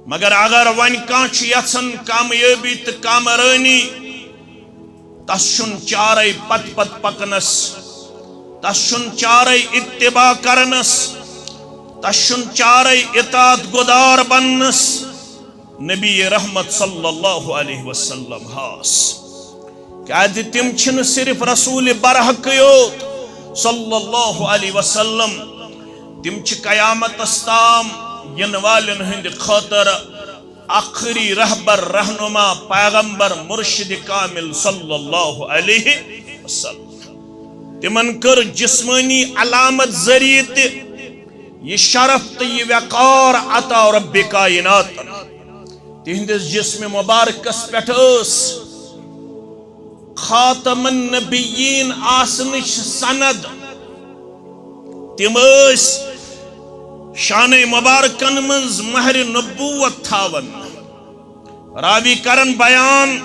مگر اگر ون کان یژھان کامیابی تو کامرانی تس چارے پت پت پکنس تس چارے اتباع کرنس تس چارے اطاعت گدار بننس نبی رحمت صلی اللہ علیہ وسلم ہاس کہ تم چھن صرف رسول برحق یوت صلی اللہ علیہ وسلم تم چھ قیامت استام ین والن ہند خاطر آخری رہبر رہنما پیغمبر مرشد کامل صلی اللہ علیہ وسلم تمن کر جسمانی علامت ذریعہ یہ شرف تو یہ وقار عطا رب کائنات تہندس جسم مبارکس پٹھ خاتم النبیین آسنش سند تم شان مبارکن منز مہر نبوت تھاون راوی کرن بیان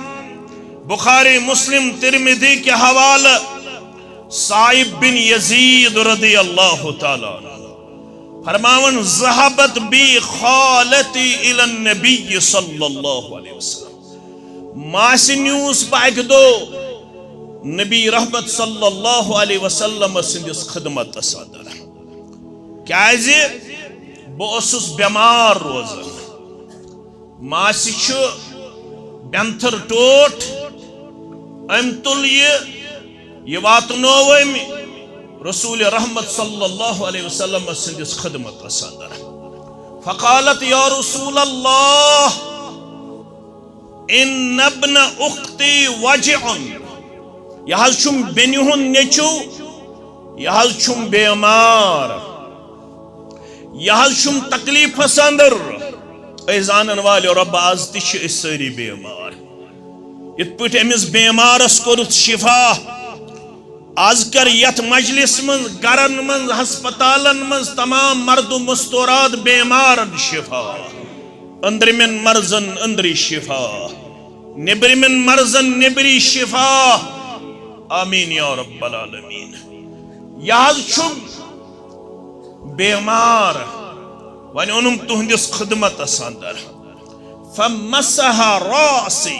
بخاری مسلم ترمذی کے حوالہ صائب بن یزید رضی اللہ تعالیٰ فرماون ذہبت بی خالتی الی النبی صلی اللہ علیہ وسلم ماسی نیوز پاک دو نبی رحمت صلی اللہ علیہ وسلم سندس خدمت صدر کیازِ بہس بیمار روزان ماسی بینتھر ٹوٹ ام تل یہ واتنوم رسول رحمت صلی اللہ علیہ وسلم سندس خدمت صدر فقالت یا رسول اللہ ان ابن اختی وجع یہ چھم بینہن نیچو یہ چھم بیمار یہ چھم تکلیف سندر ایزانن والے رب آز تش سری بیمار ات پٹ امس بیمارس کورت شفا آز کر یت مجلس من گرن من ہسپتالن من تمام مرد و مستورات بیمارن شفا اندر من مرزن اندری شفا نبر من مرزن نبری شفا آمین یا رب العالمین یاد چھم بیمار ونی انم تہندس خدمت سندر فمسح راسی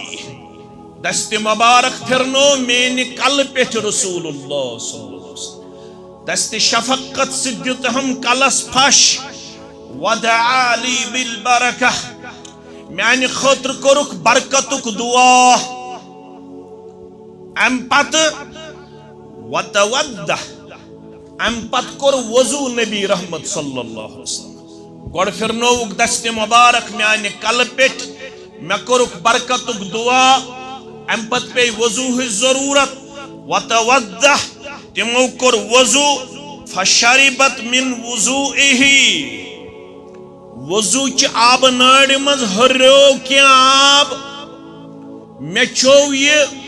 دست مبارک پھرنو مینی کل پیٹ رسول اللہ صلی اللہ علیہ وسلم دست شفقت سدیت ہم کلس پھش ودعا لی بالبرکہ میانی خطر کرک برکتک دعا ام پت وتودہ ام پت کر وضو نبی رحمت صلی اللہ علیہ وسلم گوڑ پھرنوک دست مبارک میانی کل پیٹ میں کرک برکتک دعا ام پت پہ وضو ہی ضرورت وتودہ تمو کر وضو فشربت من وضوئہی وضو چی آب ناڑی مز ہریو کیا آب میں چو یہ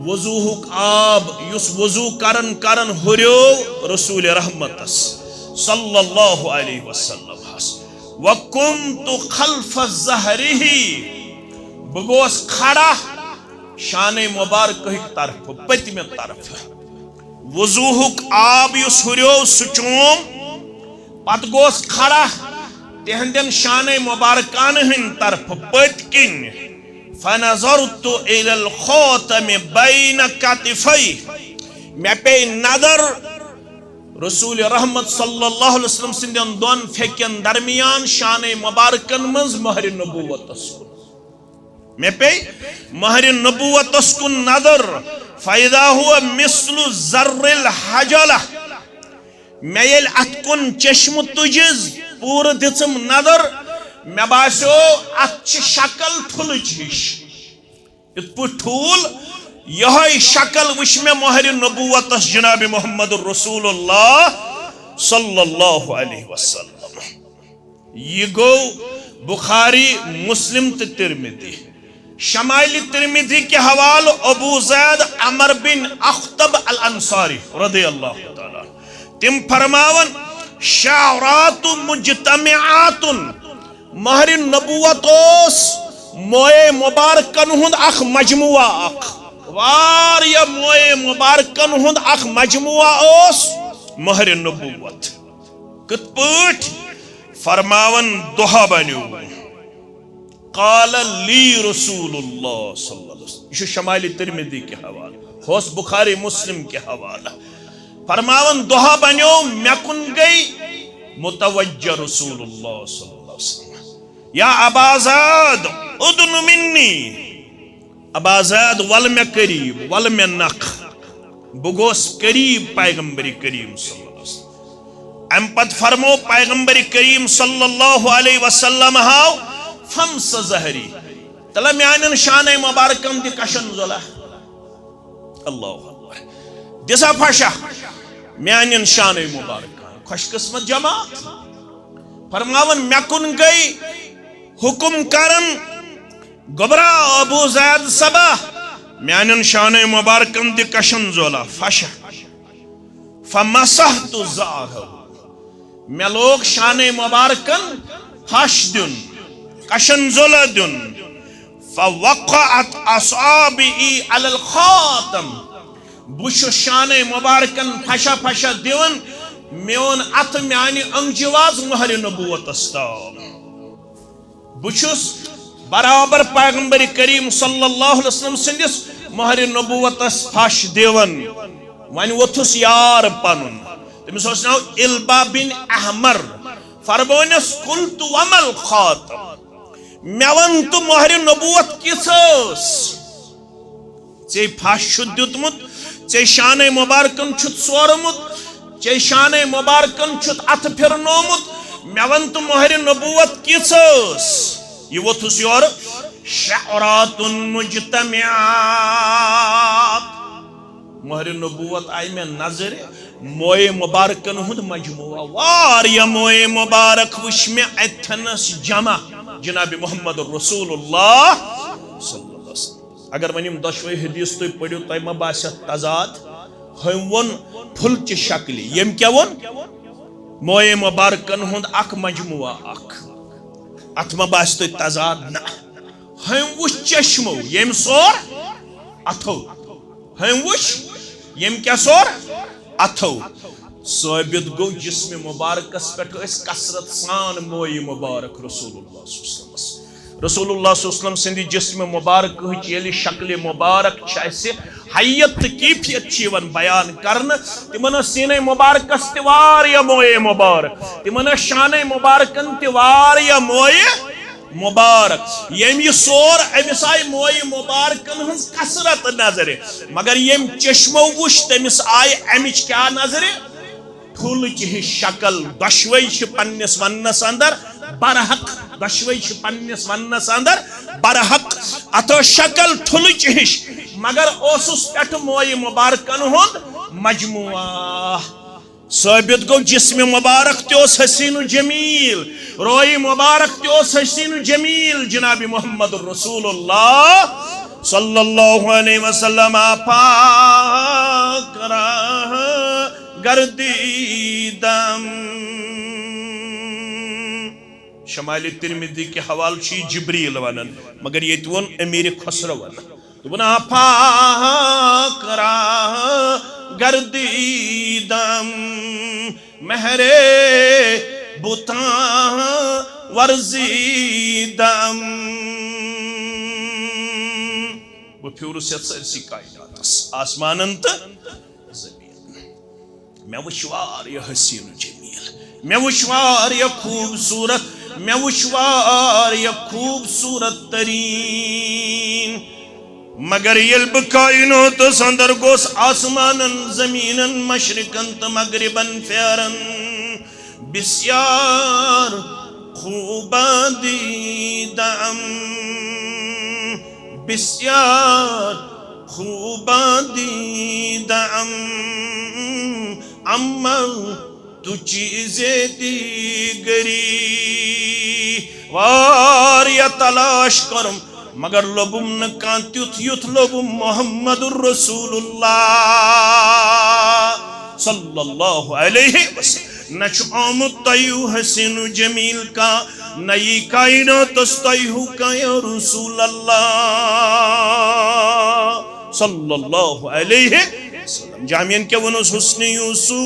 وضوہک آب یس وضو کرن ہریو رسول رحمت صلی اللہ علیہ وسلم وَكُنْتُ خَلْفَ الزَّهْرِهِ بگوس کھڑا شان مبارک طرف پتم طرف وضوہک آب یس ہریو سچوم پت گوس کھڑا تہندن شان مبارکان ہن طرف پت کن فنظرت الى الخاتم بین کتفی میں پہ نظر رسول رحمت صلی اللہ علیہ وسلم سندن دون فیکن درمیان شان مبارکن منز مہر نبوت اسکن میں پہ مہر نبوت اسکن نظر فَإِذَا هُوَ مِثْلُ ذَرِّ الْحَجَلَةِ میں یل اتکن چشم تجز پور دچم نظر میں باسو اچھ شکل ٹھل چیش ات پہ ٹھول یہ شکل وش میں مہر نبوت جناب محمد رسول اللہ صلی اللہ علیہ وسلم یہ گو بخاری مسلم ترمذی شمائل ترمذی کے حوال ابو زید عمر بن اخطب الانصاری رضی اللہ تعالی تم فرماون شعرات مجتمعات مہر نبوت موئے مبارکن ہند اخ مجموعہ اخ واریا موئے مبارکن ہند اخ مجموعہ اوس مہر نبوت کت پوٹ فرماون دہا بنیو قال لی رسول اللہ صلی اللہ علیہ وسلم. یہ شمائل ترمذی کے حوالہ، ہوس بخاری مسلم کے حوالہ. فرماون دہا بنیو مے کن گئی متوجہ رسول اللہ صلی اللہ علیہ وسلم. یا ابا زید ادن منی، ابا زید ول میں قریب ول میں نخ، بگوس قریب پیغمبر کریم صلی اللہ علیہ وسلم. ام پت فرمو پیغمبر کریم صلی اللہ علیہ وسلم ہاو فمس زہری، تلا میانن شان مبارکم دی کشن زلا. اللہ اللہ دسا پھشا میانن شان مبارکم، خوش قسمت جماعت. فرماون مے کن گئی حکم کرن گبرا ابو زید صبا میانن شان مبارکم دی کشن زولا فشا فمسحت زارہ، مے لوگ شان مبارکن پھش دن کشن زولا دن. فوقعت اصابعی علی الخاتم، بش شان مبارکن پھشا پھشا دیون میون ات میانی انگجواز مہر نبوت استام. بچس برابر پیغمبر کریم صلی اللہ علیہ وسلم سندس مہر نبوت پھش دیون. ون وتھس یار پنن، تمس اوس ناو البا بن احمر. فرمونس قلت ومل خاتم، مے ون تو مہر نبوت کس ژے پھش دیتمت، ژے شان مبارکن چھت سورمت، ژے شان مبارکن چھت ات پھرنومت، مے ون تو مہر نبوت کس. یہ وتھس یور شعرات مجتمعات، مہر نبوت آئی میں نظر موئے مبارکن ہند مجموعہ. واریا موئے مبارک وش میں اتھنس جمع جناب محمد رسول اللہ صلی اللہ علیہ وسلم. اگر ونیم دشوئی حدیث تو پڑھو تو ما باسیت تضاد. ہم ون پھلچ شکلی یم کیا ون موئے مبارکن ہند اک مجموعہ اک، ات ما باس تو تضاد نا. ہم وش چشمو یم سور اتھو، ہم وش یم کیا سور اتھو. ثابت گو جسم مبارکس پہ کثرت سان موئی مبارک رسول اللہ صلی اللہ علیہ وسلم. رسول اللہ صلی اللہ علیہ وسلم سندی جسم مبارک یلی شکل مبارک چھ حیت کیفیت چیون بیان کرن. تمن سینہ مبارکس تیواریا موئی مبارک، تمن شان مبارکن تیواریا موئی مبارک. یم یہ سور امس آئی موئی مبارکن ہنز کثرت نظر، مگر یم چشمو وش تمس آئی امچ کیا نظر پھولچ ہی شکل. دشوئی چھ پنس ونس اندر برحق، دشوئی چھ پنس ونس اندر برحق اتو شکل پھولچ ہش، مگر اوسس پٹھ موئی مبارکن ہند مجموعہ. ثابت گو جسم مبارک تیوس حسین و جمیل، روئی مبارک تیوس حسین و جمیل. جناب محمد رسول اللہ صلی اللہ علیہ وسلم پاک راہ گردیدم. شمائل ترمذی کے حوال چی جبریل ونن، مگر یہ تون امیر خسرو ونن. تبنا پاک راہ گردیدم، مہر بتاں ورزیدم. وہ پھیورس یت سرسی کائناتس آسمانن تو زمین. میں وچھ واریاہ حسین و جمیل، میں وچھ واریاہ خوبصورت، میں وچھ واریاہ خوبصورت ترین. مگر یل بہ کائناتس اندر گوس آسمانن زمینن مشرقن تو مغربن پھیرن، بسیار خوباں دیدم، بسیار خوباں دیدم. اما تو چیزیں دیگری واریا تلاش کرم، مگر لبم نکان تیوت یوت لبم محمد الرسول اللہ صلی اللہ علیہ وسلم. نچ آمد تیو حسین و جمیل کا، نئی کائنات استیہو کا یا رسول اللہ صلی اللہ علیہ وسلم. جامعین کے ونس حسن یوسف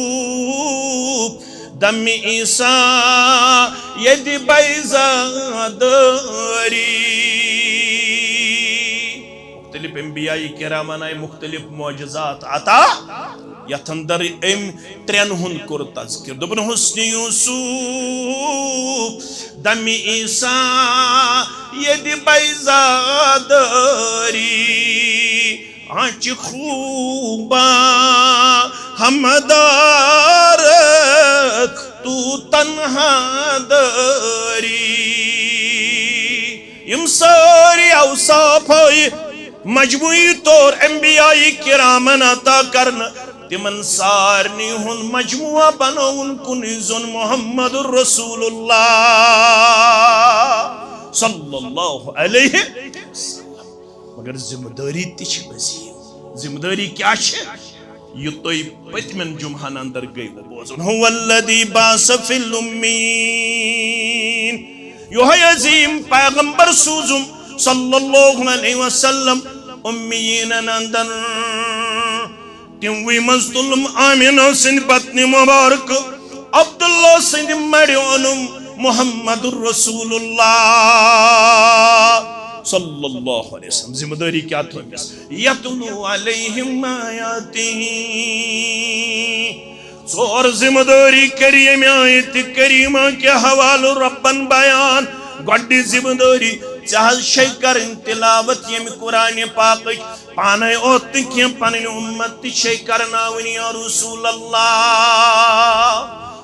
دم عیسیٰ ید بیضاداری. مختلف انبیاء کرامن آئی مختلف معجزات عطا یتھ اندر ام ترین ہن کور تذکر دبن حسن یوسف دم عیسیٰ ید بیضاداری آنچ خوبا ہمدارت تو تنہا داری. یم ساری اوصاف مجموعی طور انبیاء کرامن عطا کرنا تمن سارنی ہن مجموعہ بنون کنیزن محمد الرسول اللہ صلی اللہ علیہ وسلم. مگر ذمہ داری تچ مزید ذمہ داری کیا ہے یہ تو پتمن جمعن اندر گئی وہ بوزن هو الذی باس فی الامین یہ عظیم پیغمبر سوزم صلی اللہ علیہ وسلم امیین اندر تموی مزدلم آمینہ سن پتنی مبارک عبداللہ سن مریونم محمد الرسول اللہ صلی اللہ علیہ وسلم. ذمہ داری کیا تھی یتلو علیہم آیاتی ژور ذمہ داری کریم آیت کریمہ کے حوالہ ربن بیان. گوڑی ذمہ داری چاہل شئی کرن تلاوت یم قرآن پاک پانے اوت کیم پانین امت شئی کرناونی یا رسول اللہ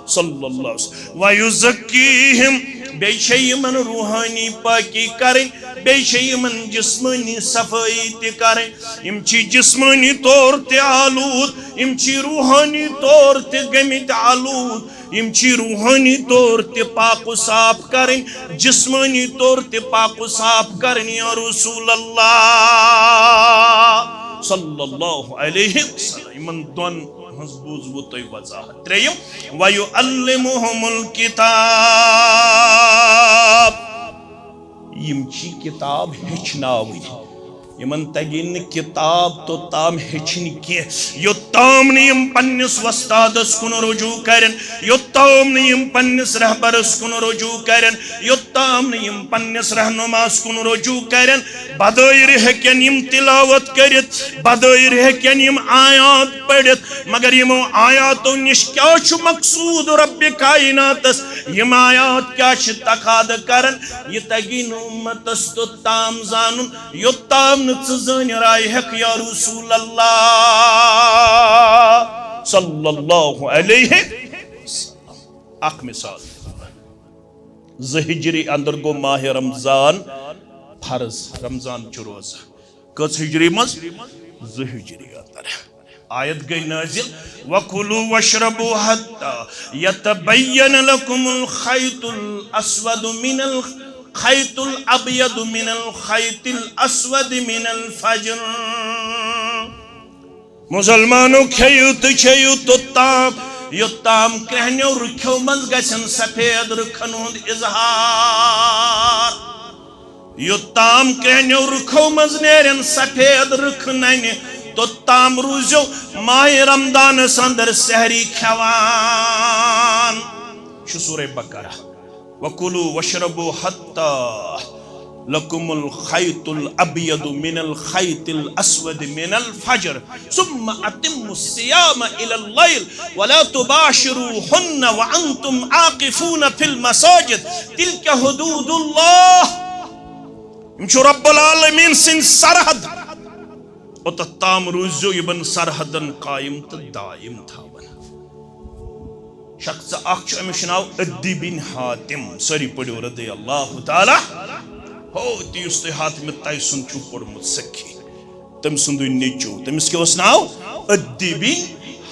صلی اللہ علیہ وسلم. وَيُزَكِّيهِمْ بے شئی من روحانی پاکی کریں بے شئی من جسمانی صفائی تی کریں. ام چی جسمانی طور تی آلود ام چی روحانی طور تی گمت آلود ام چی روحانی طور تی پاک و صاف کریں جسمانی طور تی پاک و صاف کریں یا رسول اللہ صلی اللہ علیہ وسلم. من دون بوز وہ تو وضاحت تریم وَيُعَلِّمُهُمُ الْكِتَابِ یم چی کتاب ہچناوی یمن تگین کتاب تو تام ہچن کی یوتام نیم پنس وستادس کن رجوع کرن یوتام نیم پنس رہبرس کن رجوع کرن یوتام نیم پنس رہنماس کن رجوع کرن. بدائر ہکن یم تلاوت کرت بدائر ہکن یم آیات پڑھت مگر یم آیاتو نش کیا چھو مقصود رب کائناتس یم آیات کیا چھ تقاد کرن یہ تگین امتس تو تام زانن یوتام نتزن رائی حق یا رسول اللہ صلی اللہ علیہ وسلم. اک مثال زہجری اندر گو ماہ رمضان فرض رمضان چھ روزہ کس ہجری مز زہجری اندر آیت گئی نازل وَكُلُوا وَاشْرَبُوا حَتَّى يَتَبَيَّنَ لَكُمُ الْخَيْطُ الْأَسْوَدُ مِنَ الْخَيْطُ الْأَبْيَضُ مِنَ الْخَيْطِ الْأَسْوَدِ مِنَ الْفَجْرِ. مسلمانوں کھیو تچھیو تتام یوتام کرہنیو رکھو مز گسن سفید رکھن ہند اظہار یوتام کرہنیو رکھو مز نیرن سفید رکھنین توتام روزو ماہ رمضان سندر سحری کھوان. شو سورہ بقرہ وَكُلُوا وَاشْرَبُوا حَتَّى لَكُمُ الْخَيْطُ الْأَبْيَضُ مِنَ الْخَيْطِ الْأَسْوَدِ مِنَ الْفَجْرِ ثُمَّ أَتِمُّوا الصِّيَامَ إِلَى اللَّيْلِ وَلَا تُبَاشِرُوهُنَّ وَأَنْتُمْ عَاقِفُونَ فِي الْمَسَاجِدِ تِلْكَ حُدُودُ اللَّهِ. امچو رب العالمین سن سرحد او تتام روزو یبن سرحدن قائم تا دائم تھا بنا. شخص اخچ امشناو ادی بن حاتم سری پڑیو رضی اللہ تعالی ہو تیستے حاتم تائسن چو پڑ مت سکھی تم سندو نیچو تم اس کے وسناو ادی بن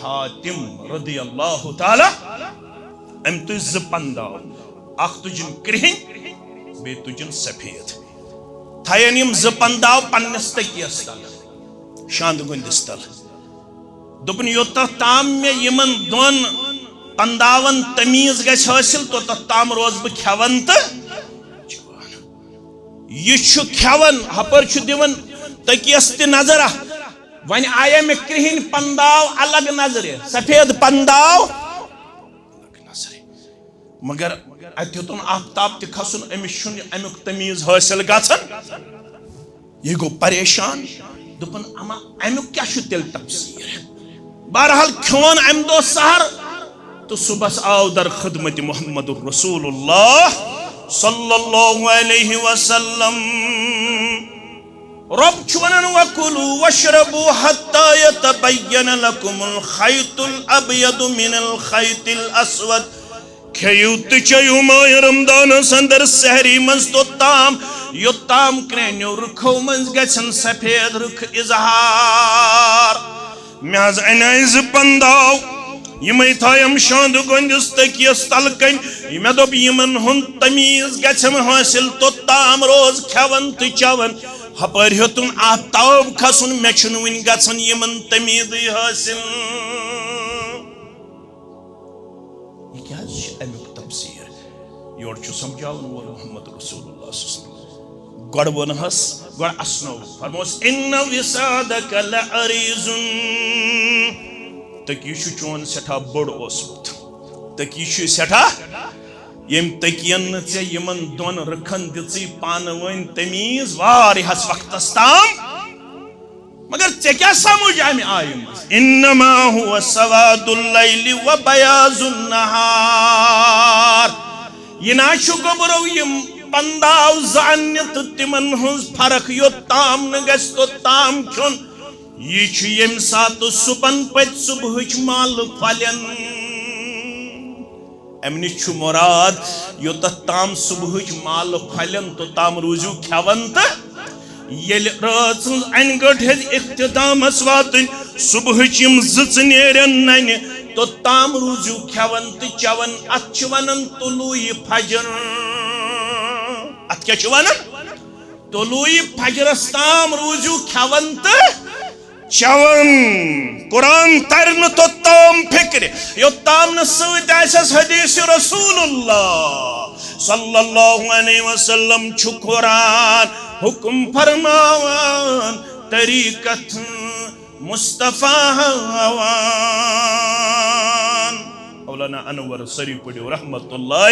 حاتم رضی اللہ تعالی ام تو زپنداو اخ تجن کرہن بے تجن سفید تھائین یم زپنداو پنستکی استال شاند گندستل دپن یوتا تام میں یمن دون پنداون تمیز گیس حاصل تو تام روز بہ کھیون تو یہ کھیون ہپر دیون تکیس تہ نظر ون آیا میں کرہن پنداو الگ نظر سفید پنداو الگ نظر مگر اتن آفتاب تہ کھسن امس امیک تمیز حاصل گژھان یہ گو پریشان دپن اما امیک کیا تیل تفسیر بہرحال کھون ام دہ سحر تو صبح آو در خدمت محمد رسول اللہ صلی اللہ علیہ وسلم رب چونن وَكُلُوا وَاشْرَبُوا حَتَّى يَتَبَيَّنَ لَكُمُ الْخَيْطُ الْأَبْيَضُ مِنَ الْخَيْطِ الْأَسْوَدِ کھیو تچیو ماہ رمضان اندر سحری منز تو تام یوتام کرینیو رکھو منز گچھن سفید رکھ اظہار میاز اینائز پنداو یمی تھایم شاند گندس تکیس تلکن یمی دوب یمن ہن تمیز گچھن حاصل تو تام روز کھون تچاون ہپر ہتن آفتاب کھسن میچن ون گچھن یمن تمیز حاصل یہ کیا امیک تفسیر یور چھ سمجھاون وول محمد رسول اللہ صلی اللہ علیہ وسلم گوڑ ونہس گوڑ اسنو فرموس ان وسادک لعریض تکیش چون سٹھا بڑ اوسمت تکیش سٹھا یم تکین ژے یمن دون رکھن دژی پانوین تمیز واریہس وقتس تام مگر ژے کیا سمجھ امہ آیہ مز انما هو سواد اللیل وبیاض النہار یہ نا چھ گوبرو یم پنداو زانت تمن ہنز فرق یوتام نہ گژھِ توتام کھیون یہ چھ یم سات صبحن پت صبحچ مال پھلن امن چھ مراد یوتت تام صبحچ مال پھلن توتام روزو کھیون تو یل رات ان گٹ ہز اختتامس واتن صبحچ یم زچ نیرن ننہ توتام روزو کھیون تو چون ات چھ ونن طلوع فجر ات کیا چھ ونن طلوع فجرس تام روزو کھیون تو چون قرآن ترن توتام فکر یوتام نسوت ایساس حدیث رسول اللہ صلی اللہ علیہ وسلم چھ قرآن حکم فرماوان طریقت مصطفیٰ ہوان مولانا انور سری پڑھو رحمت اللہ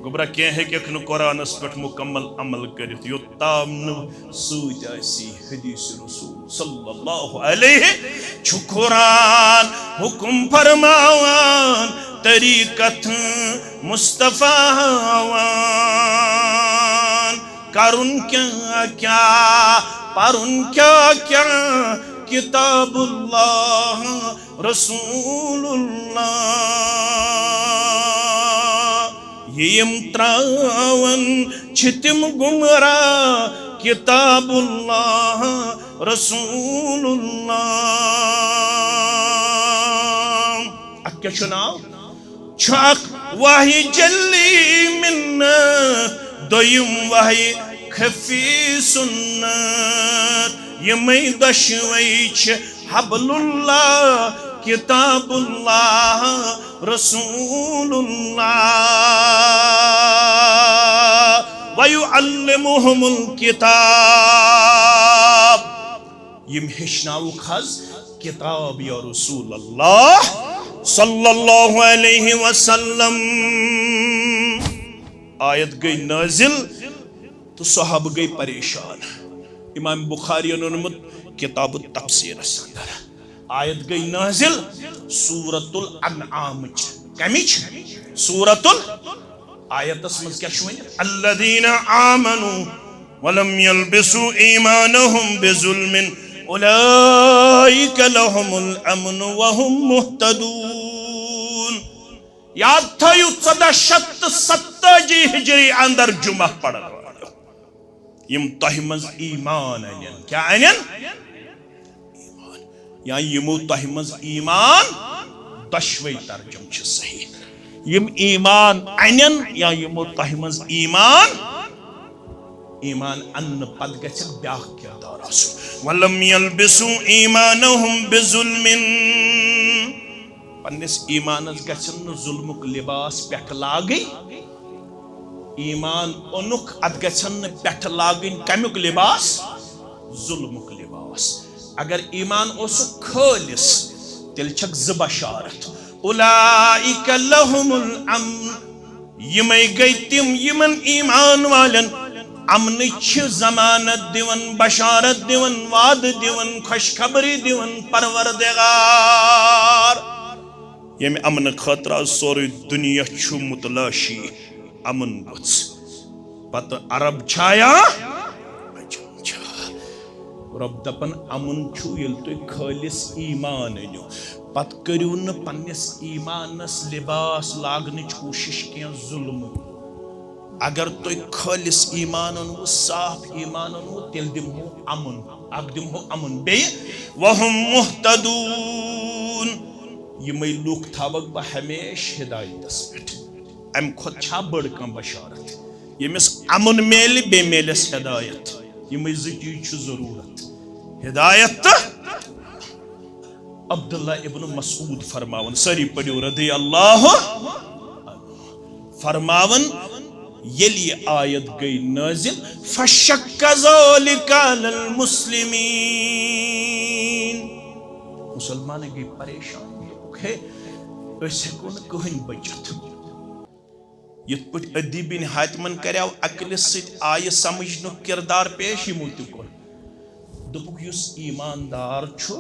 گبرہ کیا ہے کہ اکنو قرآن اس پر مکمل عمل کرت یوتام نو سوچ ایسی حدیث رسول صلی اللہ علیہ چھ قرآن حکم فرماوان طریقت مصطفیٰ ہوان کرن کیا کیا پرن کیا کیا کتاب اللہ رسول اللہ یم تراون چھتم گمراہ کتاب اللہ رسول اللہ ات کیا چناو چھاک وحی جلی منت دویم وحی خفی سنت یمی دشوی چھ حبل اللہ کتاب اللہ رسول اللہ ویعلمہم الکتاب یم ہشناو خز کتاب یا رسول اللہ صلی اللہ علیہ وسلم آیت گئی نازل تو صحابہ گئی پریشان امام بخاری انہوں کتاب التفسیر اندر آیت گئی نازل سورة الانعام کمیچ سورة آیت اسمز کیا شوئن الذین آمنوا ولم يلبسوا ایمانهم بظلم اولئک لهم الامن وهم مہتدون یاد تھا یو 1470 ہجری اندر جمعہ پڑھا یم تہمز ایمان اینین کیا اینین ایمان یا یمو تہمز ایمان دشوی ترجم چھ صحیح یم ایمان اینین یا یمو تہمز ایمان ایمان ان پد گچھن بیاہ کردار آسو ولم یلبسو ایمانہم بظلم پنس ایمانس گچھن ظلمک لباس پیٹھ لاگئی ایمان اونک ات گچھن پیٹھ لاگن کمیک لباس ظلمک لباس اگر ایمان اوسو خالص تیل چھک زبشارت اولئک لهم الامن یمے گئی تم یمن ایمان والن امن ضمانت دیون بشارت دیون وعد دیون خوشخبری دیون پروردگار یم امن خاطر سوری دنیا متلاشی امن گوس پتہ عرب چھایا رب دپن امن یل تھی خالص ایمان انو پت کرو ن پنس ایمانس لباس لاگنچ کوشش کی ظلم اگر تھی خالص ایمان انو صاف ایمان انو تیل دمہو امن اگ دمہو امن بی وهم مہتدون یمے لوک تھاوک بہ ہمیش ہدایتس پہ ام کھت چھا بڑ کم بشارت یمس امن میل بے میلس ہدایت یمے زٕ چیز چھ ضرورت ہدایت تو عبداللہ ابن مسعود فرماون ساری پڑھو رضی اللہ فرماون یلی آیت گئی نازل فشک ذالک علی المسلمین مسلمان گئی پریشان ہے اس ہیکو نہ کہین بچت یت پٹ ادی بن حاتمن کریاو عقل سۭتۍ آیہِ سمجھنُک کردار پیش یمو تہِ کوٚر دوٚپُکھ یُس ایماندار چھُ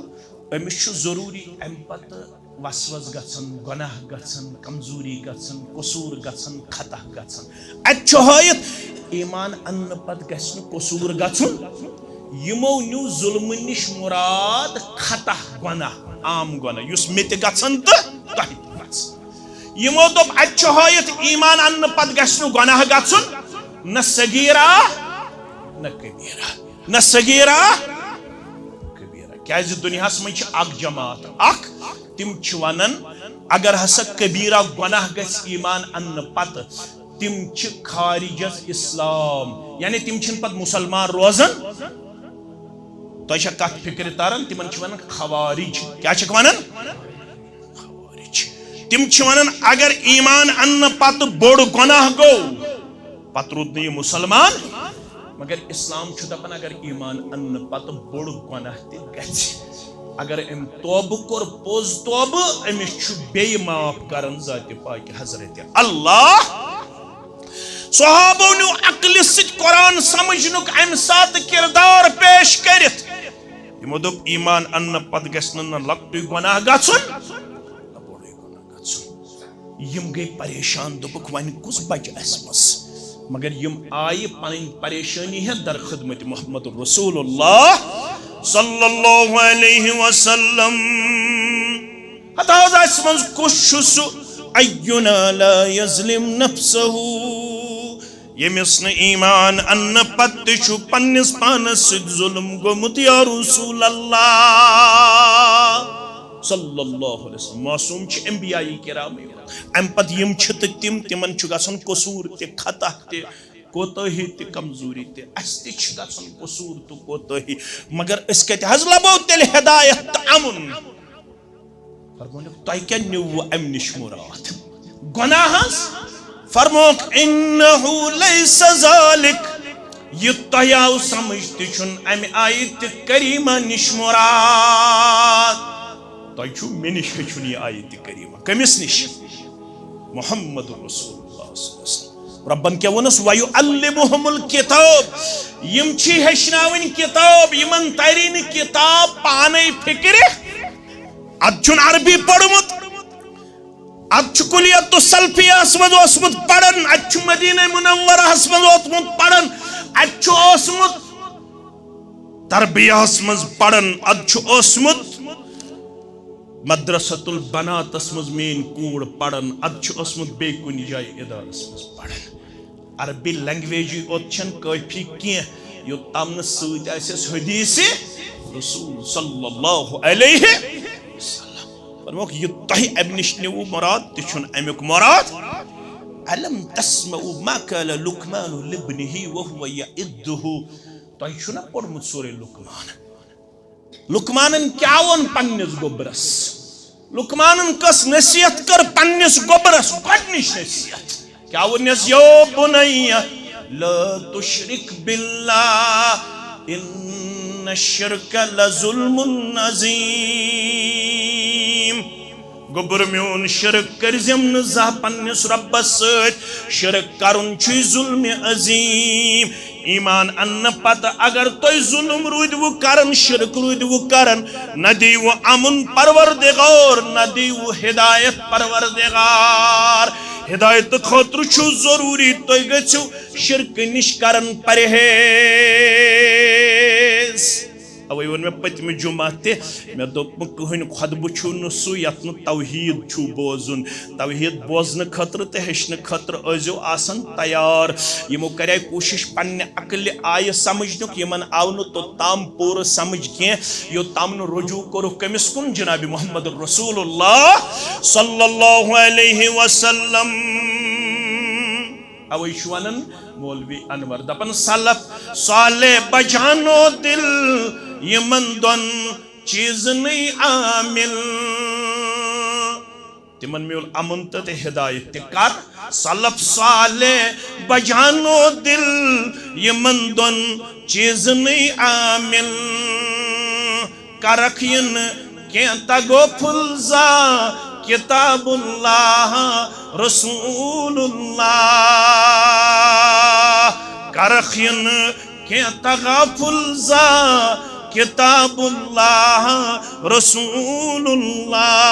أمِس چھُ ضروٗری اَمہِ پتہٕ وسوس گژھان گۄناہ گژھان کمزوری گژھان قصوٗر گژھان خطا گژھان اَتہِ چھُ ہٲیِتھ ایمان اَننہٕ پتہٕ گژھِ نہٕ قصوٗر گژھُن یمو نیوٗ ظُلمہٕ نِش مُراد خطا گۄناہ عام گۄناہ یُس مےٚ تہِ گژھان تہٕ تۄہہِ تہِ گژھِ یمو دوٚپ اَتہِ چھُ ہٲیِتھ ایمان اَننہٕ پتہٕ گژھِ نہٕ گۄناہ گژھُن نہ صغیرہ نہ کبیرہ نہ صغیرہ کیازِ دنیاہس منٛز چھِ اکھ جماعت اکھ تِم چھِ ونان اگر ہسا کبیرہ گۄناہ گژھِ ایمان اَننہٕ پتہٕ تِم چھِ خارجس اسلام یعنی تِم چھِنہٕ پتہٕ مُسلمان روزان تۄہہِ چھا کتھ فکرِ تران تِمن چھِ ونان خوارج کیاہ چھِکھ ونان خوارج تِم چھِ ونان اگر ایمان اَننہٕ پتہٕ بوٚڑ گۄناہ گوٚو پتہٕ روٗد نہٕ یہِ مُسلمان مگر اسلام چھُ دپان اگر ایمان اَننہٕ پتہٕ بوٚڑ گۄناہ تہِ گژھِ اگر أمۍ توبہٕ کوٚر پوٚز توبہٕ أمِس چھُ بیٚیہِ معاف کران ذاتِ پاکِ حضرت اللہ صحابو نیوٗ عقلہِ سۭتۍ قرآن سمجھنُک اَمہِ ساتہٕ کردار پیش کٔرِتھ یِمو دوٚپ ایمان اَننہٕ پتہٕ گژھِ نہٕ نہ لۄکٹُے گۄناہ گژھُن نہ بوٚڑُے گۄناہ گژھُن یِم گٔے پریشان دوٚپُکھ وۄنۍ کُس بچہِ اَسہِ منٛز مگر یم آئی پنن پریشانی ہے در خدمت محمد رسول اللہ صلی اللہ علیہ وسلم ہتاز اس منز کش سو اینا لا یظلم نفسه یمس ن ایمان ان پت چھو پنس پانس ظلم گومت یا رسول اللہ صلی اللہ علیہ وسلم معصوم چھ انبیاء کرام ام پت یم چھت تمن چھ گژھن قصور تہ خطا تہ کوتاہی تہ کمزوری تہ اس تہ چھ گژھن قصور تہ کوتاہی مگر اس کتہ حض لبو تیل ہدایت تہ امن فرموک تہ کیا نیو ام نش مراد گناہس فرموک انه لیس ذالک یہ تہیاو سمجھ تہ چھن ام آیت کریمہ نش مراد تہ چھو مے نش چھن یہ آیت کریمہ کمس نش محمد رسول اللہ صلی اللہ علیہ وسلم ربن کیا ونس وَيُعَلِّمُهُمُ الْكِتَابِ یم چھی ہشناون کتاب یمن ترین کتاب پانے فکر ادچن عربی پڑھمت ادچ کلیت سلفیہ اسمد اسمت پڑھن ادچ مدینہ منورہ اسمد اسمت پڑھن ادچ اسمت تربیہ اسمد پڑھن ادچ اسمت مدرسۃ البنات اسمز مین کوڑ پڑھن ادچ اسمت بے کن جائے ادارہ اسمز پڑھن عربی لینگویج اوت چھن کافی کیا یو تامن سۭتۍ آسٮ۪س حدیث رسول صلی اللہ علیہ وسلم فرموک یہ تہ امہِ نش نیوٗ مراد تہِ چھُن امیُک مراد الم تسمعوا ما قال لقمان لابنه وهو يعظه تۄہہِ چھُو نا پوٚرمُت سورہ لقمان لقمانن کیا وون پننس گوبرس لقمانن کس نصیحت کر پننس گوبرس گۄڈنِچ نصیحت کیا ونس یا بنی لا تشرک باللہ ان الشرک لظلم عظیم گوبر میون شرک کرزم نزا پنس ربس سۭتۍ شرک کرن چھ ظلم عظیم ایمان ان پتہ اگر تُہۍ ظلم روٗدِوٕ کرن شرک روٗدِوٕ کرن نہ دیٖوٕ امن پروردگار نہ دیٖوٕ ہدایت پروردگار ہدایت خاطر چھُ ضروٗری تُہۍ گٔژھِو شرک نش کرن پرہیز اوے ون میں پتم جمعہ تہ میں دوٚپ کٕہٕنۍ خۄطبہٕ چھُ نہٕ سُہ یتھ نہٕ توحید چھُ بوزُن توحید بوزنہٕ خٲطرٕ تہٕ ہیٚچھنہٕ خٲطرٕ ٲسۍزیو آسان تیار یمو کرے کوٗشش پننہِ عقلہِ آیہِ سمجھنُک یمن آو نہٕ توٚتام پوٗرٕ سمجھ کینٛہہ یوٚتام نہٕ رجوع کوٚرُکھ کٔمِس کُن جناب محمد رسول اللہ صلی اللہ علیہ وسلم اوے چھُ ونان مولوی انور دپن سلف صالح بجانو دل یمن دون چیزنی عامل تمن میول امن تہ ہدایت تہ کر سلف صالح بجانو دل یمن دون چیزنی عامل کرکھ ین کین تگو پھلزا کتاب اللہ رسول اللہ کرخین کی تغافل زا کتاب اللہ رسول اللہ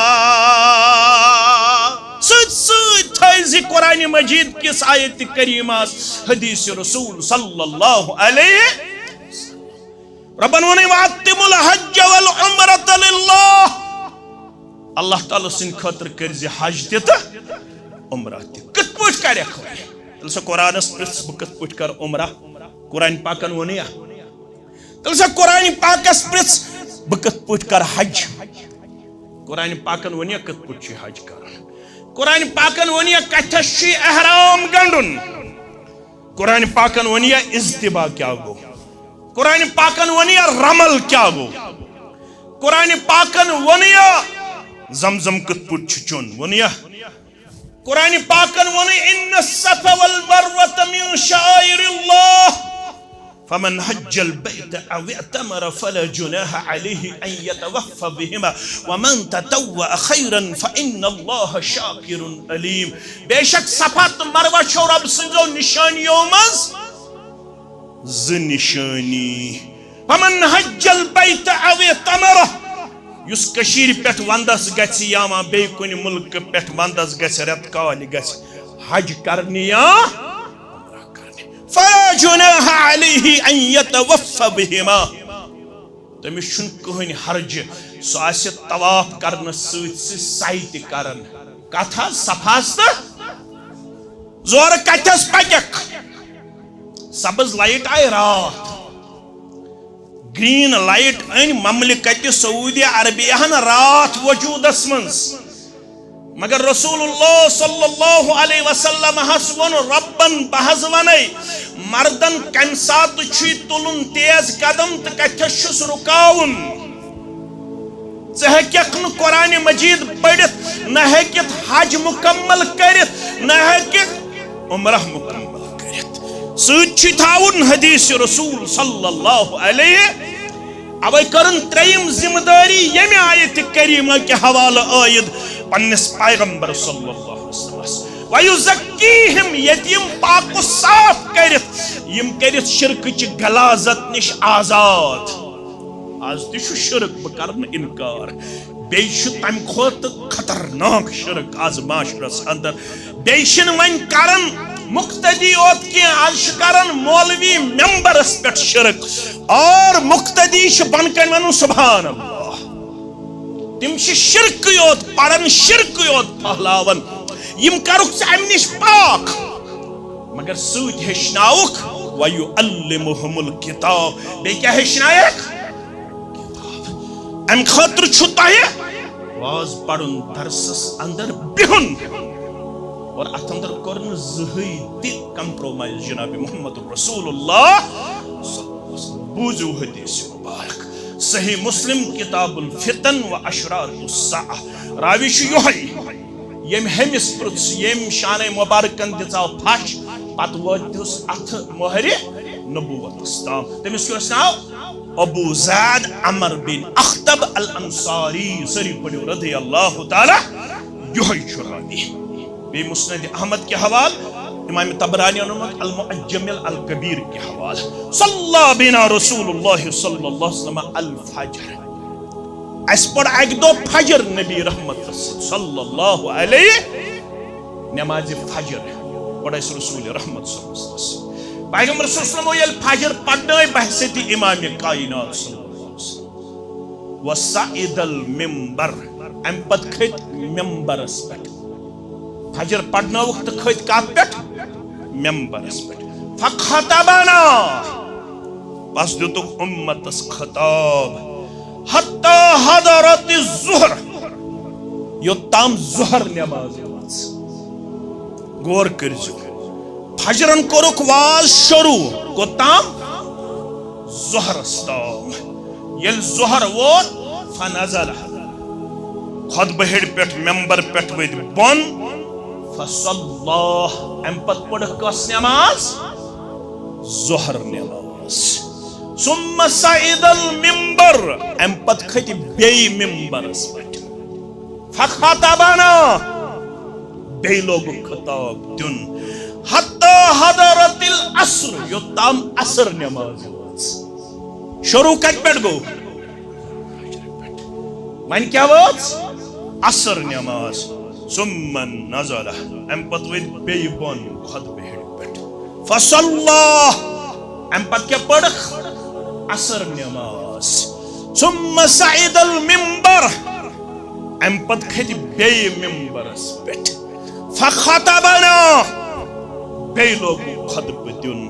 سید تھائزی قرآن مجید کس آیت کریمہ حدیث رسول صلی اللہ علیہ ربن ونی واتم الحج والعمرۃ للہ اللہ تعالیٰ سن خاطر کرزِ حج تہ عمرہ تہ کت پٲٹھۍ کریکھ تیٚلہِ سا قرآنس پرٛژھ بہٕ کِتھ پٲٹھۍ کر عمرہ قرآن پاکن ووٚنیا تیٚلہِ سا قرآن پاکس پرٛژھ بہٕ کِتھ پٲٹھۍ کر حج قرآن پاکن ووٚنیا کِتھ پٲٹھۍ چھُ حج کرُن قرآن پاکن ووٚنیا کتھس چھُ احرام گنڈُن قرآن پاکن ووٚنیا اجتباع کیٛاہ گوٚو قرآن پاکن ووٚنیا رمل کیٛاہ گوٚو قرآن پاکن ووٚنیا زمزم کت پٹ چون ونیا قرآن پاکن ونی ان الصفا والمروة من شعائر اللہ فمن حج البيت او اعتمر فلا جناح عليه ان يتوف بهما ومن تطوع خيرا فان الله شاكر عليم بے شک صفا تو مروہ چھو رب سنزو نشانیوں مز ز نشانی فمن حج البيت او اعتمر یس کشیر پٹ وندس گژھِ یا بیٚیہِ کُنہِ ملکہ پٹ وندس گژھِ رٮ۪تہٕ کالہِ گژھِ حج کرنہِ یا عمرہ کرنہِ فلا جناح علیہ ان یتوف بہما تٔمِس چھُنہٕ کٕہٕنۍ حرجہِ سُہ آسہِ طواف کرنس سۭتۍ سۭتۍ سعی تہِ کران کتھ حظ صفاہس تہٕ زورٕ کتھس پکیکھ سبز لائٹ آئی رات گرین لائٹ ان مملکت سعودی عربیہ رات وجودس منز مگر رسول اللہ صلی اللہ علیہ وسلم ہس ون ربن بہز ونائی مردن کم سات چھ تلن تیز قدم تو کتھس چھس رکاون ژٕ نہ قرآن مجید پڑھت نہ ہیکت حج مکمل کرت نہ ہیکت عمرہ مکمل کرت سۭتۍ تھاون حدیث رسول صلی اللہ علیہ اوے کرن تریم ذمہ داری یمی آیت کریمہ کے حوالہ آید پنس پیغمبر صلی اللہ علیہ وسلم ویزکیہم یتیم پاک و صاف کرت یم کرت شرک چی غلازت نش آزاد آز تشو شرک بکرن انکار بیش تم کھوت خطرناک شرک آز معاشرس اندر بیشن ون کرن مقتدی اوت کی آج کرن مولوی ممبرس پٹ شرک اور مقتدی بنکن ونو سبحان اللہ تم شرک یوت پڑن شرک یوت پہلاون یم کرک سے ام نش پاک مگر سوت ہشناوک ویعلمہم الکتاب بے کیا ہشنائک ام خاطر چھتا ہے واز پڑن درسس اندر بہن اور ات اندر کرن زہی تی کمپرومائز جناب محمد رسول اللہ بوزو حدیث مبارک صحیح مسلم کتاب الفتن و اشراط الساعہ راویش یوہی یم ہمس پرس یم شان مبارکن دژاو پھش پت واتس ات مہر نبوت استام تمس کیو ناو ابو زید عمر بن اخطب الانصاری سری پڑھو رضی اللہ تعالی یہ راوی بی مسند احمد کے حوالہ امام تبرانی المعجم الکبیر کے حوالہ صلی بنا رسول اللہ صلی اللہ علیہ وسلم الفجر اس پڑھ ایک دو فجر نبی رحمت صلی اللہ علیہ نماز فجر پڑھ اس رسول رحمت صلی اللہ علیہ وسلم پیغمبر صلی اللہ علیہ وسلم یہ فجر پڑھنے بحثیت امام کائنات صلی اللہ علیہ وسلم وصعد المنبر ام پت کھت ممبرس پٹ فجر پڑھنا وقت کھت کات پٹ ممبرس پٹ فخطبنا بس دیتو امتس خطاب حتی حضرت الظہر یوتام ظہر نماز غور کرزو فجرن کورک واز شروع کوتام ظہر استام یل ظہر ووت فنزل خطبہ ہڑ پٹ ممبر پٹ ود بن فصلاح ام پت پڑھ کس نماز ظہر نماز ثم صعد المنبر ام پت کھت بی ممبرس پٹ فخطبنا بی لوگ خطاب دن حتی حضرت العصر یوتام عصر نماز شروع کت پٹ گو من کیا وات عصر نماز ثم نزل ام پت ود بی بن خطبہ ہڑ پٹ فصلاح ام پت کیا پڑھ عصر نماز ثم صعد المنبر ام پت کھت بی ممبرس پٹ فخطبنا بی لوگ خطبہ دن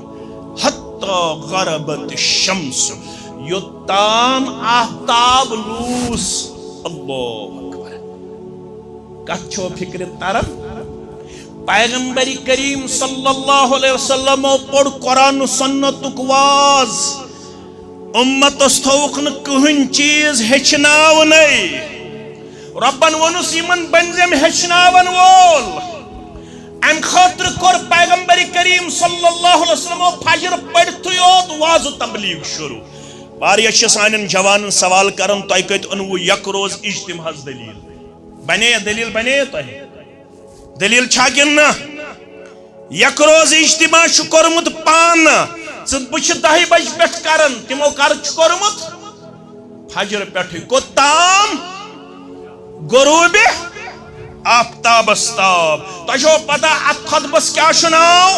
حتی غربت الشمس یوتام آفتاب لوس اللہ اکبر کت چھو فکر ترم پیغمبر کریم صلی اللہ علیہ وسلم پڑھ قرآن و سنت واز امت استوق ن کہن چیز ہچناونے ربن ونس یمن بنزم ہچناون وول ام خاطر کور پیغمبر کریم صلی اللہ علیہ وسلم فجر پڑھت یوت واز و تبلیغ شروع واریاہ چھ سانن جوانن سوال کرن تۄہہِ کتہِ اونوٕ یک روز اجتماعس دلیل بنے دلیل بنے تۄہہِ دلیل چھا کِنہٕ نہ یک روز اجتماع چھُ کوٚرمُت پانہٕ بہٕ چھُ 10 بجہِ پٮ۪ٹھ کران تِمو کر چھُ کوٚرمُت فجر پٮ۪ٹھٕے کوٚتام غروٗبِ آفتابس تاب تۄہہِ چھو پتہ اتھ خطبس کیٛاہ چھُ ناو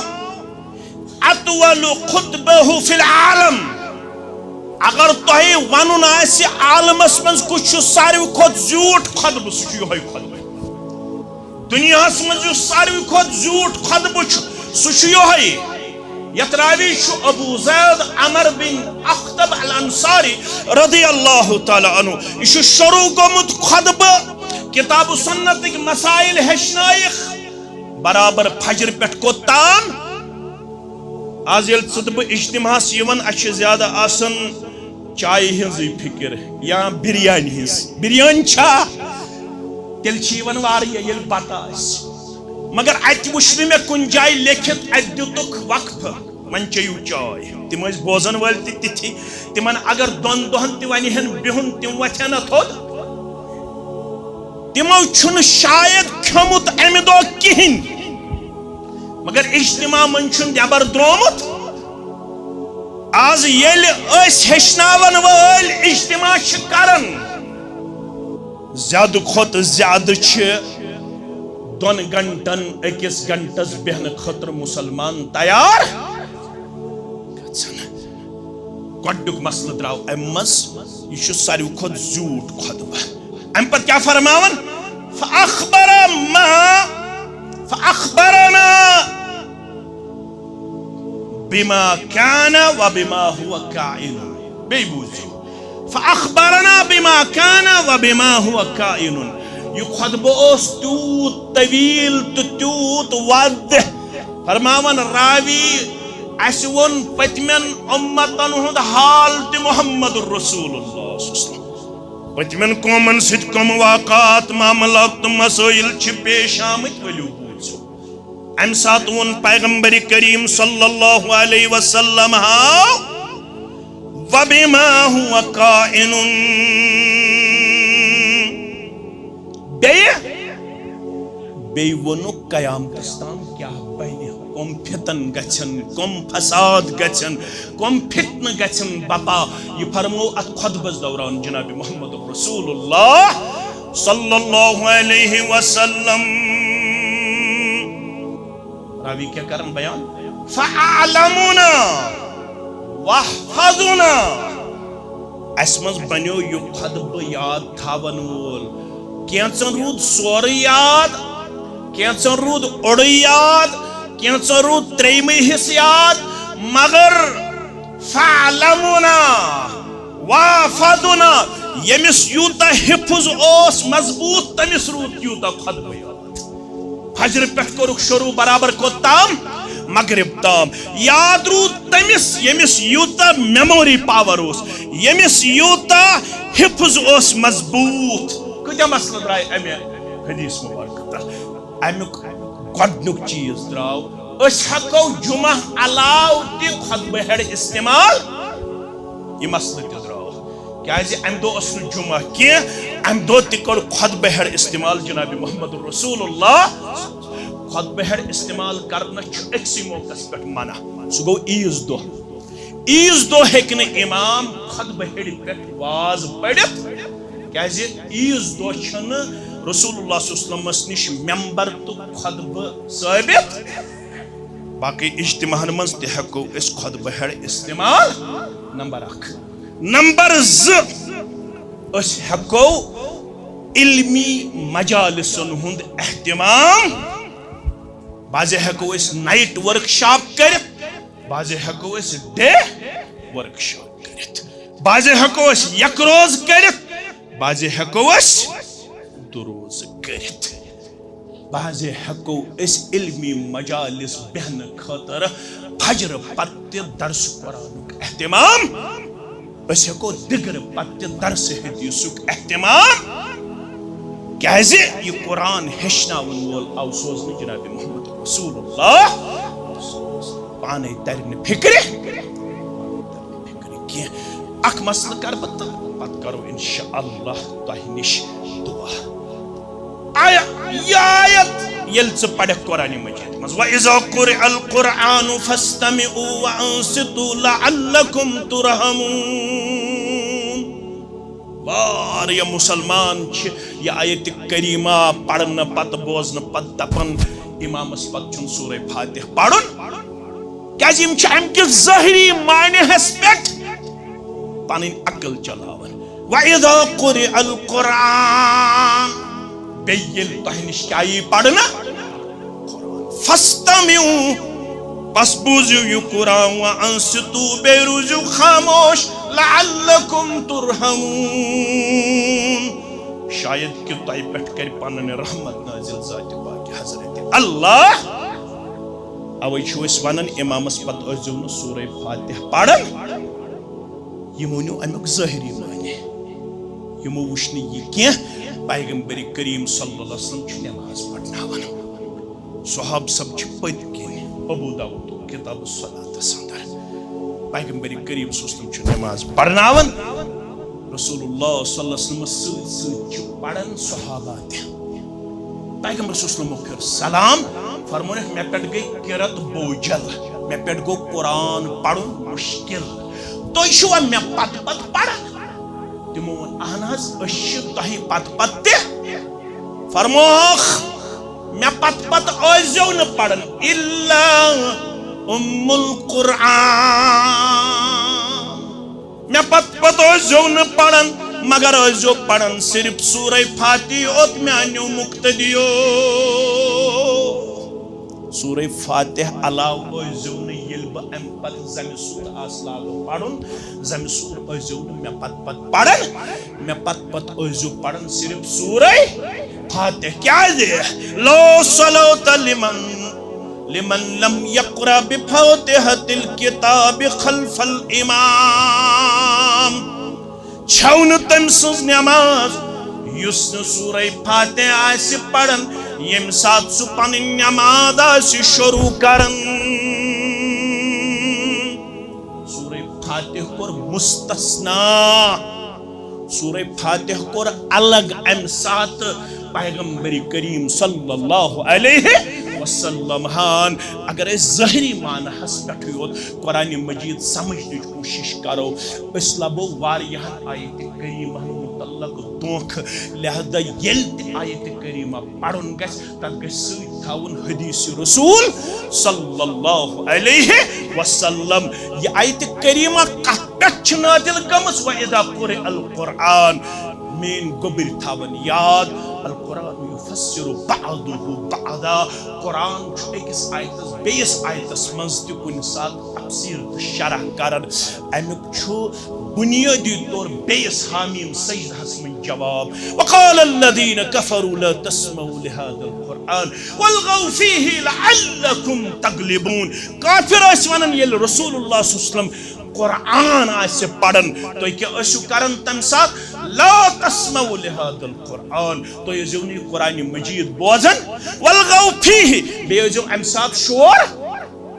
اطول خطبہ فی العالم اگر تۄہہِ ونُن آسہِ عالمس منٛز کُس چھُ ساروی کھۄتہٕ زیوٗٹھ خطبہٕ سُہ چھُ یِہوٚے خطبہٕ دُنیاہس منٛز یُس ساروی کھۄتہٕ زیوٗٹھ خطبہٕ چھُ سُہ چھُ یِہوٚے یتھ راوی چھُ ابو زید عمر بن اخطب الانصاری رضی اللہ تعالیٰ عنہ یہ چھُ شروع گوٚمُت خطبہٕ کتاب سنتک مسائل ہیچنائیخ برابر فجر پٮ۪ٹھ کوٚتام آز ییٚلہِ ژٕدبہٕ اجتماعس یِوان اَسہِ چھِ زیادٕ آسان چایہِ ہٕنٛزٕے فِکر یا بِریانی ہٕنٛز بِریانی چھا تیٚلہِ چھِ یِوان واریاہ ییٚلہِ بتہٕ آسہِ مگر اتہِ وٕچھ نہٕ مےٚ کُنہِ جایہِ لیکھِتھ اتہِ دِتُکھ وقفہٕ وۄنۍ چیٚیِو چاے تِم ٲسۍ بوزن وٲلۍ تہِ تِتھی تِمن اگر 2 دۄہن تہِ ونہِ ہن بِہُن تِم وۄتھن نہ تھوٚد تِمو چھُنہٕ شاید کھیوٚمُت امہِ دۄہ کِہیٖنۍ مگر اجتماع منٛز چھُنہٕ نٮ۪بر درٛومُت آز ییٚلہِ أسۍ ہیٚچھناون وٲلۍ اجتماع چھِ کران زیادٕ کھۄتہٕ زیادٕ چھِ 2 گھنٹن 1 گھنٹس بیہنہٕ خٲطرٕ مُسلمان تیار گۄڈنیُک مسلہٕ درٛاو امہِ منٛز یہِ چھُ ساروی کھۄتہٕ زیوٗٹھ خطبہٕ امہِ پتہٕ کیٛاہ فرماوان فأخبرنا بما كان وبما هو كائن بيبوزو فأخبرنا بما كان وبما هو كائن یہ خطبہ اوس تیوت طویل تو تیوت واضح فرماون راوی اسہ ون پتمن امتن ہند حال تہ محمد رسول اللہ صلی اللہ علیہ وسلم پتمن قومن ست کم واقعات معاملات تو مسائل چھ پیش آمت ولو بوزو ام سات ون پیغمبر کریم صلی اللہ علیہ وسلم وبما هو کائن بی ونو قیامتس تام کیا بنہ کم فتن گھن کم فساد گھن کم فتن گھن بپا یہ فرمو ات خطبس دوران جناب محمد رسول اللہ صلی اللہ علیہ وسلم راوی کیا کرن بیان فَعَلَمُنَا وَحْفَظُنَا اس مز بنیو یہ خطب یاد تھاون وول کینچن رود سوری یاد کینچن رود اڑی یاد کینچن رود تریمی حص یاد مگر فَعَلَمُنَا وَحْفَظُنَا یمس یوتا حفظ اوس مضبوط تمس رود یوتا خطب یاد فجر پہ کورک شروع برابر کو تام مغرب تام یاد رود تمس یمس یوتا میموری پاور اس یمس یوتا حفظ اس مضبوط کتیا مسئلہ درائے امی حدیث مبارک امیک گۄڈنیُک چیز دراو اس ہکو جمعہ علاو تی خطبہ ہیڈ استعمال یہ مسئلہ تی دراو کیازِ ام دو اس جمعہ کی ام دو تی کر خطبہ ہیڈ استعمال جناب محمد رسول اللہ خطبہ ہیڈ استعمال کرنا اکسی موقع پہ منع سو گو عیز دو ہیکن امام خطبہ ہیڈ پہ واز پڑھت کیازِ عیز دو چھن رسول اللہ صلی اللہ علیہ وسلم نش ممبر تو خطبہ ثابت باقی اجتماع منز تہ ہیکو اس خطبہ ہیڈ استعمال نمبر 1 نمبر 2 اس ہیکو علمی مجالسن ہند اہتمام بعض ہیکو اس نائٹ ورکشاپ کرت بعض ہیکو اس ڈے ورکشاپ کرت بعض ہیکو اس یک روز کرت بعض ہیکو اس دو روز کرت بعض ہیکو اس علمی مجالس بہن خاطر فجر پتہ درس قرآن اہتمام اس ہیکو دگر پتہ درس حدیثک اہتمام کیازِ یہ قرآن ہیچناون وول آو سوزنہ جناب محمد رسول اللہ پانے ترن فکر کی اک مسئلہ کر بت پت کرو انشاءاللہ تہ نش دعا آیت یل ژ پڑھ قرآن مجید مز وَإِذَا قُرِئَ الْقُرْآنُ فَاسْتَمِعُوا وَأَنصِتُوا لَعَلَّكُمْ تُرْحَمُونَ واریاہ مسلمان یہ آیت کریمہ پڑھن پتہ بوزن پتہ دپن امامس پتہ چھن سورہ فاتح پڑھن کیازِ یم چھ ام کس ظاہری معنی ہس پٹھ پنن عقل چلاون وَإِذَا قُرِئَ الْقُرْآنُ بیل تہ نش کیا یہ پڑھنا فَاسْتَمِعُوا پس بوزیو یہ قرآن وَأَنصِتُوا بے روزیو خاموش لعلکم ترحمون شاید کہ تائی پٹھ کر پانن رحمت نازل ذات باقی حضرت اللہ اوئی چھو اس ونن امامس پت ازیون سورہ فاتح پڑھن یہ مونیو امیک ظاہری معنی یہ مو وشنی یہ کیا پیغمبر کریم صلی اللہ علیہ وسلم چھ نماز پڑھناون صحاب سب چھ پت کن ابو داؤد کتاب الصلاۃ سندر پیغمبر کریم صلی اللہ علیہ وسلم چھ نماز پڑھناون رسول اللہ صلی اللہ علیہ وسلم سچ پڑھن صحابہ تہ پیغمبر صلی اللہ علیہ وسلم کر سلام فرمونے میں پٹ گئی قرت بوجھل میں پٹ گو قرآن پڑھن مشکل تو شو میں پت پڑھ تمون اہناز اشی تہی پت تہ فرموخ میں پت ازیو نہ پڑھن الا ام القرآن میں پت ازیو نہ پڑھن مگر ازیو پڑھن صرف سورہ فاتح اوت میانیو مقتدیو سورہ فاتح علاو ازیو نہ یل با ام پت زمی سور آسلاغ پڑھن زمی سور ازیو نہ میں پت پڑھن میں پت ازیو پڑھن صرف سورہ فاتح کیا دے لو صلوت لمن لم يقرأ بفاتحة الكتاب خلف الامام چھون تم سز نماز یسن سورہ فاتح آسی پڑھن یم سات سو پنن نماز آسی شروع کرن سورہ فاتح پر مستثنا سورہ فاتح کور الگ ام سات پیغمبر کریم صلی اللہ علیہ وسلم ہان اگر اس ظاہری معنی ہس پٹھ یوت قرآن مجید سمجھنچ کوشش کرو اس لبو واریہن آیت کریمہ متعلق دونکھ لہذا یل تہ آیت کریمہ پڑھن گژھِ تتھ گژھِ سۭتۍ تھاوُن حدیث رسول صلی اللہ علیہ وسلم یہ آیت کریمہ کتھ پٮ۪ٹھ چھِ نازل گٔمٕژ وَإِذَا قُرِئَ الْقُرْآنُ مین گوبر تھاون یاد القرآن یفسر بعضه بعضا قرآن اکس آیتس بیس آیتس منز تہ کن سات تفسیر تو شرح کرن امیک بنیادی طور بیس حامیم سجدہس من جواب وقال الذين كفروا لا تسمعوا لهذا القرآن والغوا فيه لعلكم تغلبون کافر اس ونن یل رسول اللہ صلی اللہ علیہ وسلم قرآن آسے پڑھن تو کیا اسو کرن تم ساتھ لا تسمعوا لهذا القرآن تو یہ زونی قرآن مجید بوزن والغوا فيه بیزو ام ساتھ شور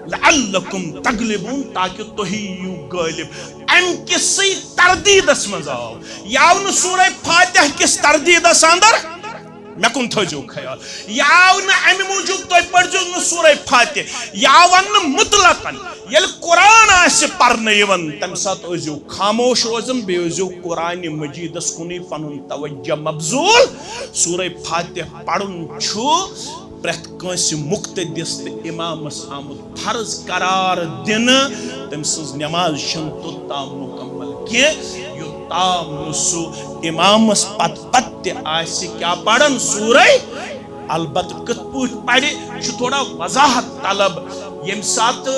لعلکم تغلبون تاکہ تو ہی یو غالب ام کسی تردید اس مزاو یاون سورہ فاتح کس تردید اس اندر میں کن تھجو خیال یاون ام موجود تو پڑھو سورہ فاتح یاون مطلقاً یل قرآن آسے پرنے یون تم سات ازیو خاموش روزم بے ازیو قرآن مجید اس کنی پنن توجہ مبذول سورہ فاتح پڑھن چھو پرت کنس مقتدس امامس آمد فرض قرار دن تم سز نماز شن تو تام مکمل کی یو تام نسو امامس پت پت آسی کیا پڑھن سورہ البت کت پوچھ پڑھے چھو تھوڑا وضاحت طلب یم سات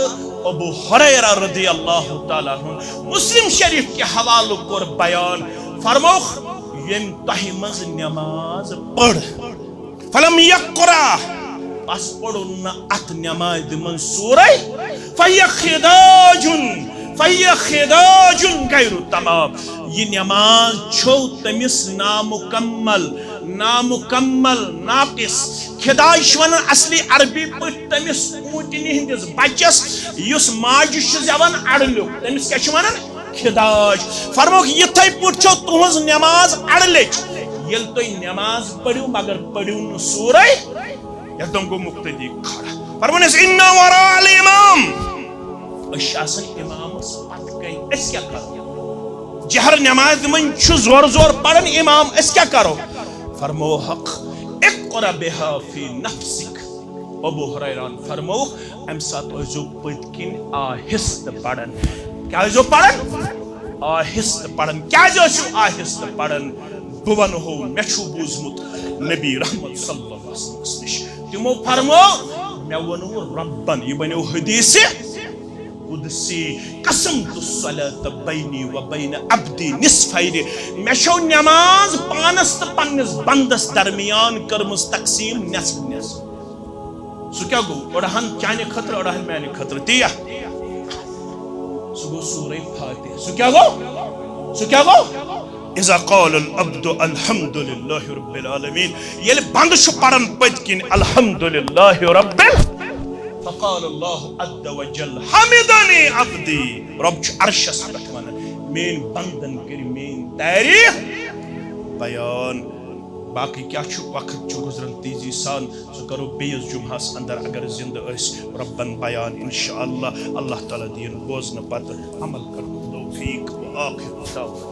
ابو حریرہ رضی اللہ تعالیٰ عنہ مسلم شریف کے حوالہ کور بیان فرموخ یم تہمز نماز پڑھ فلم یقرا پس پڑھن ات نماز من سورہ فیخداجن غیر تمام یہ نماز چھو تمس نامکمل ناقص خداش ون اصلی عربی پٹ تمس اونٹنی ہندس بچس یس ماج زیون اڑلیو تمس کیا ونان خداش فرموک یتھے پٹ چھو تہنز نماز اڑلچ یل تو نماز پڑھو مگر پڑھو نو سورہ یکدم گو مقتدی کھڑا فرمانس انا وراء الامام اشاسن امام پت کئی اس کیا کرو جہر نماز من چھو زور زور پڑھن امام اس کیا کرو فرمو حق اقرا بها فی نفسک ابو حریران فرمو ام سات ازو پتکن آہست پڑھن کیا ازو پڑھن آہست پڑھن کیا جو آہست پڑھن بون ہو میں چھو بوزمت نبی رحمت صلی اللہ علیہ وسلم تمو فرمو میں ونو ربن یہ بنو حدیث قدسی قسمت الصلاة بینی و بین عبدی نصفین میں شو نماز پانست پنس بندس درمیان کرمز تقسیم نصف نصف سو کیا گو اڑہن چانے خطر اڑہن میں نے خطر دیا سو گو سورہ فاتح سو کیا گو اذا قال العبد الحمد لله رب العالمين يل بند شو پڑھن پتکن الحمد لله رب فقال الله عز وجل حمدني عبدي رب عرشس پٹھ ونان مین بندن کر مین تعریف بیان باقی کیا چھو وقت چھو گزرن تیزی سان سو کرو بیس جمعہس اندر اگر زندہ اس ربن بیان انشاءاللہ اللہ تعالی دین بوزن پتہ عمل کرو توفیق و آخر دعوانا